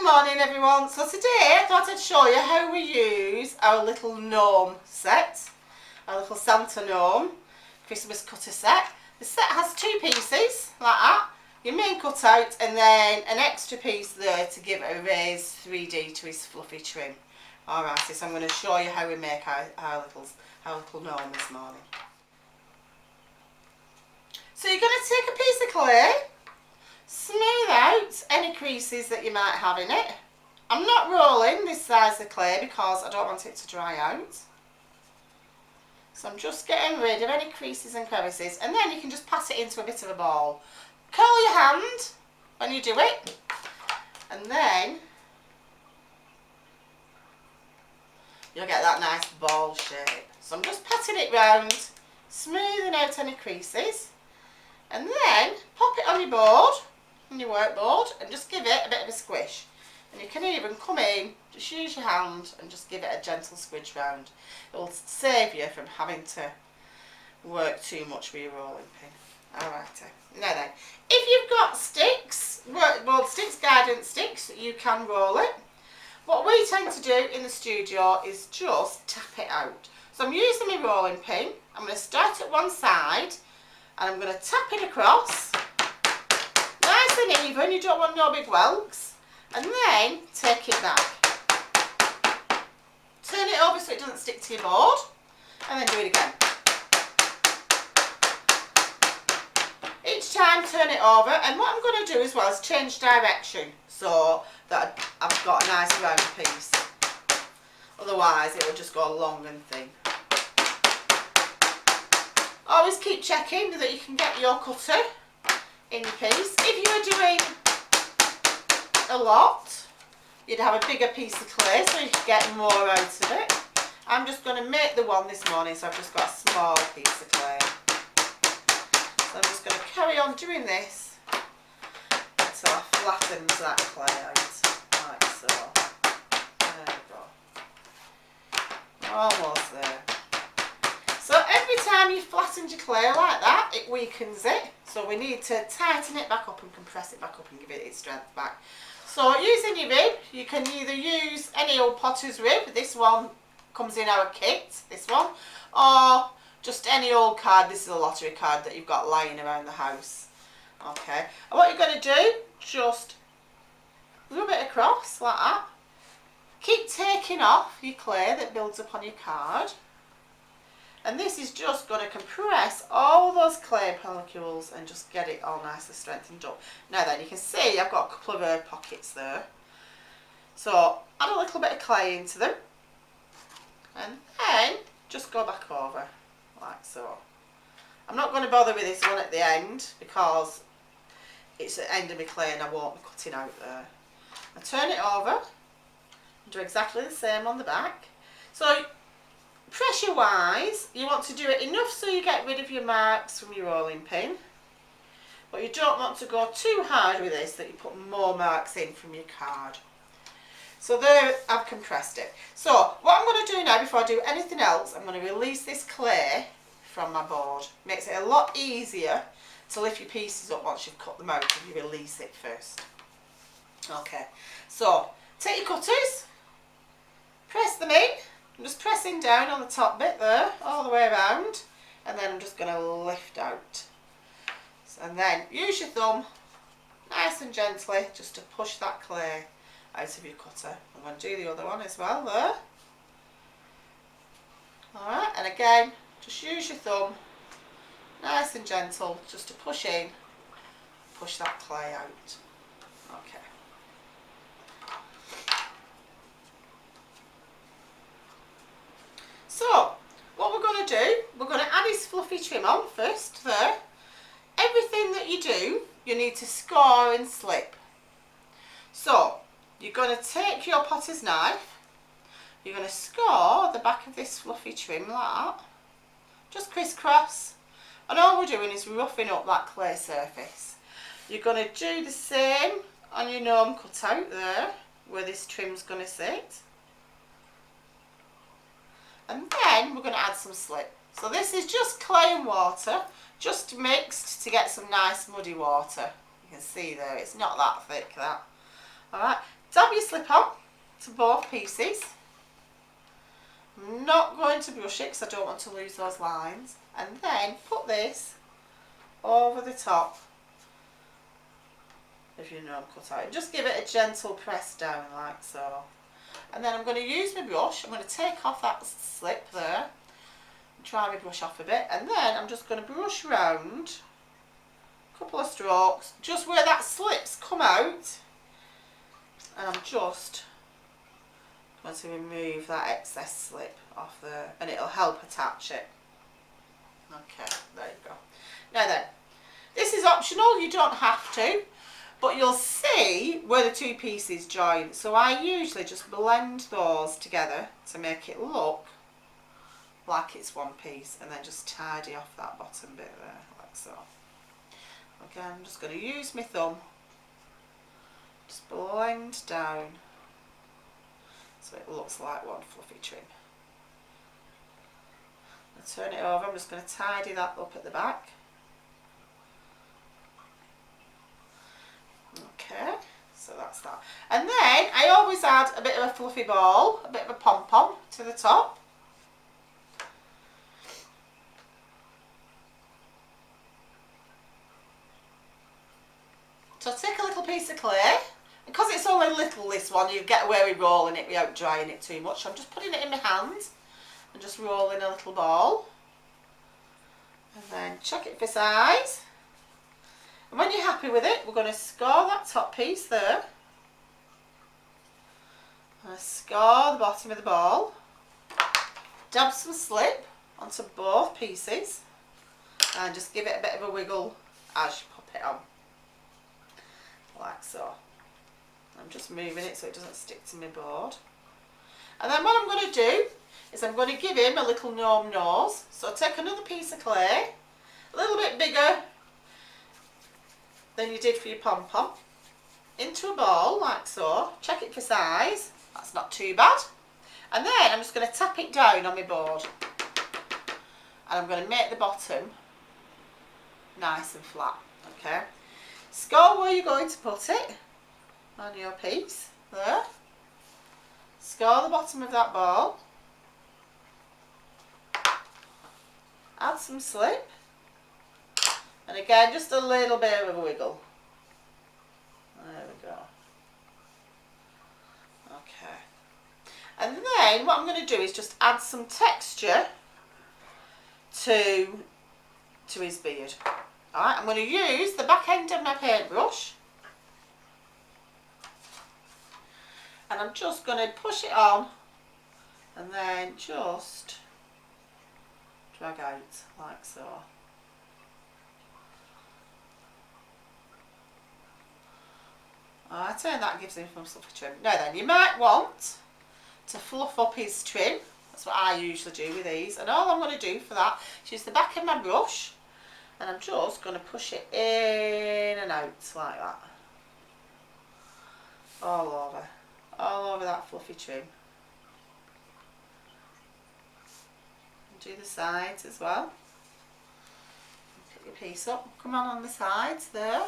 morning everyone. So today I thought I'd show you how we use our little gnome set, our little Santa gnome Christmas cutter set. The set has two pieces like that, your main cutout and then an extra piece there to give it a raised 3D to his fluffy trim. Alright, so I'm going to show you how we make our little gnome this morning. So you're going to take a piece of clay, smooth out any creases that you might have in it. I'm not rolling this size of clay because I don't want it to dry out. So I'm just getting rid of any creases and crevices, and then you can just pat it into a bit of a ball. Curl your hand when you do it, and then you'll get that nice ball shape. So I'm just patting it round, smoothing out any creases, and then pop it on your board, on your workboard, and just give it a bit of a squish. And you can even come in, just use your hand and just give it a gentle squish round. It will save you from having to work too much with your rolling pin. Alright, now then, if you've got sticks, workboard sticks, guidance sticks, you can roll it. What we tend to do in the studio is just tap it out. So I'm using my rolling pin. I'm going to start at one side and I'm going to tap it across, nice and even, you don't want no big welts, and then take it back. Turn it over so it doesn't stick to your board, and then do it again. Each time turn it over, and what I'm going to do as well is change direction so that I've got a nice round piece. Otherwise it will just go long and thin. Always keep checking that you can get your cutter in your piece. If you are doing a lot, you'd have a bigger piece of clay so you can get more out of it. I'm just going to make the one this morning, so I've just got a small piece of clay. So I'm just going to carry on doing this until I flatten that clay out, like so. There we go. Almost there. So every time you flattened your clay like that, it weakens it. So we need to tighten it back up and compress it back up and give it its strength back. So using your rib, you can either use any old potter's rib. This one comes in our kit, this one. Or just any old card. This is a lottery card that you've got lying around the house. Okay. And what you're going to do, just rub it across like that. Keep taking off your clay that builds up on your card. And this is just going to compress all those clay pellicles and just get it all nicely strengthened up. Now then, you can see I've got a couple of air pockets there. So add a little bit of clay into them. And then just go back over, like so. I'm not going to bother with this one at the end because it's at the end of my clay and I won't be cutting out there. I turn it over and do exactly the same on the back. So pressure wise, you want to do it enough so you get rid of your marks from your rolling pin, but you don't want to go too hard with this that you put more marks in from your card. So there, I've compressed it. So what I'm going to do now before I do anything else, I'm going to release this clay from my board. Makes it a lot easier to lift your pieces up once you've cut them out if you release it first. Okay, so take your cutters, press them in. I'm just pressing down on the top bit there, all the way around, and then I'm just going to lift out. And then use your thumb, nice and gently, just to push that clay out of your cutter. I'm going to do the other one as well there. Alright, and again, just use your thumb, nice and gentle, just to push in, push that clay out. Okay. So, what we're going to do, we're going to add his fluffy trim on first there. Everything that you do, you need to score and slip. So, you're going to take your potter's knife, you're going to score the back of this fluffy trim like that, just crisscross, and all we're doing is roughing up that clay surface. You're going to do the same on your gnome cutout there, where this trim's going to sit. And then we're going to add some slip. So this is just clay and water, just mixed to get some nice muddy water. You can see there, it's not that thick that. Alright, Dab your slip on to both pieces. I'm not going to brush it because I don't want to lose those lines. And then put this over the top of your gnome cutout. And just give it a gentle press down like so. And then I'm going to use my brush. I'm going to take off that slip there. Try my brush off a bit. And then I'm just going to brush round a couple of strokes just where that slip's come out. And I'm just going to remove that excess slip off there, and it'll help attach it. Okay, there you go. Now then, this is optional, you don't have to, but you'll see where the two pieces join. So I usually just blend those together to make it look like it's one piece, and then just tidy off that bottom bit there, like so. Again, I'm just going to use my thumb, just blend down so it looks like one fluffy trim. I'll turn it over. I'm just going to tidy that up at the back. Okay, so that's that. And then I always add a bit of a fluffy ball, a bit of a pom-pom to the top. So take a little piece of clay. Because it's only little, this one, you get away with rolling it without drying it too much. I'm just putting it in my hand and just rolling a little ball. And then check it for size. And when you're happy with it, we're going to score that top piece there. And score the bottom of the ball. Dab some slip onto both pieces. And just give it a bit of a wiggle as you pop it on. Like so. I'm just moving it so it doesn't stick to my board. And then what I'm going to do is I'm going to give him a little gnome nose. So take another piece of clay, a little bit bigger than you did for your pom-pom, into a ball like so. Check it for size. That's not too bad. And then I'm just going to tap it down on my board. And I'm going to make the bottom nice and flat. Okay. Score where you're going to put it on your piece there. Score the bottom of that ball. Add some slip. And again, just a little bit of a wiggle. There we go. Okay. And then what I'm going to do is just add some texture to his beard. Alright, I'm going to use the back end of my paintbrush. And I'm just going to push it on and then just drag out like so. Alright, and that gives him some fluffy trim. Now then, you might want to fluff up his trim. That's what I usually do with these. And all I'm going to do for that is use the back of my brush and I'm just going to push it in and out like that. All over that fluffy trim. And do the sides as well. Pick your piece up, come on the sides there.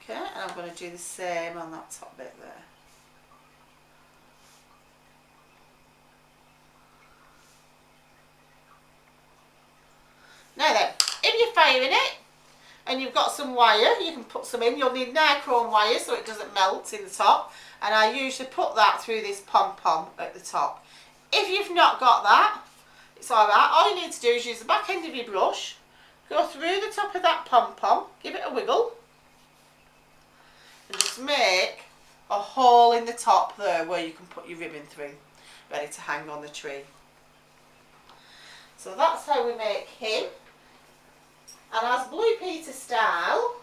Okay, and I'm going to do the same on that top bit there. Now then, if you're firing it and you've got some wire, you can put some in. You'll need nichrome wire so it doesn't melt in the top. And I usually put that through this pom-pom at the top. If you've not got that, it's alright. All you need to do is use the back end of your brush, go through the top of that pom-pom, give it a wiggle, and just make a hole in the top there where you can put your ribbon through, ready to hang on the tree. So that's how we make him. And as Blue Peter style,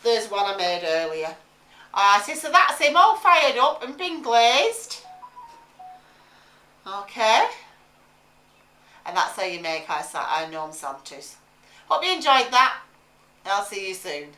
there's one I made earlier. Alright, so that's him all fired up and been glazed. Okay. And that's how you make our gnome Santas. Hope you enjoyed that. And I'll see you soon.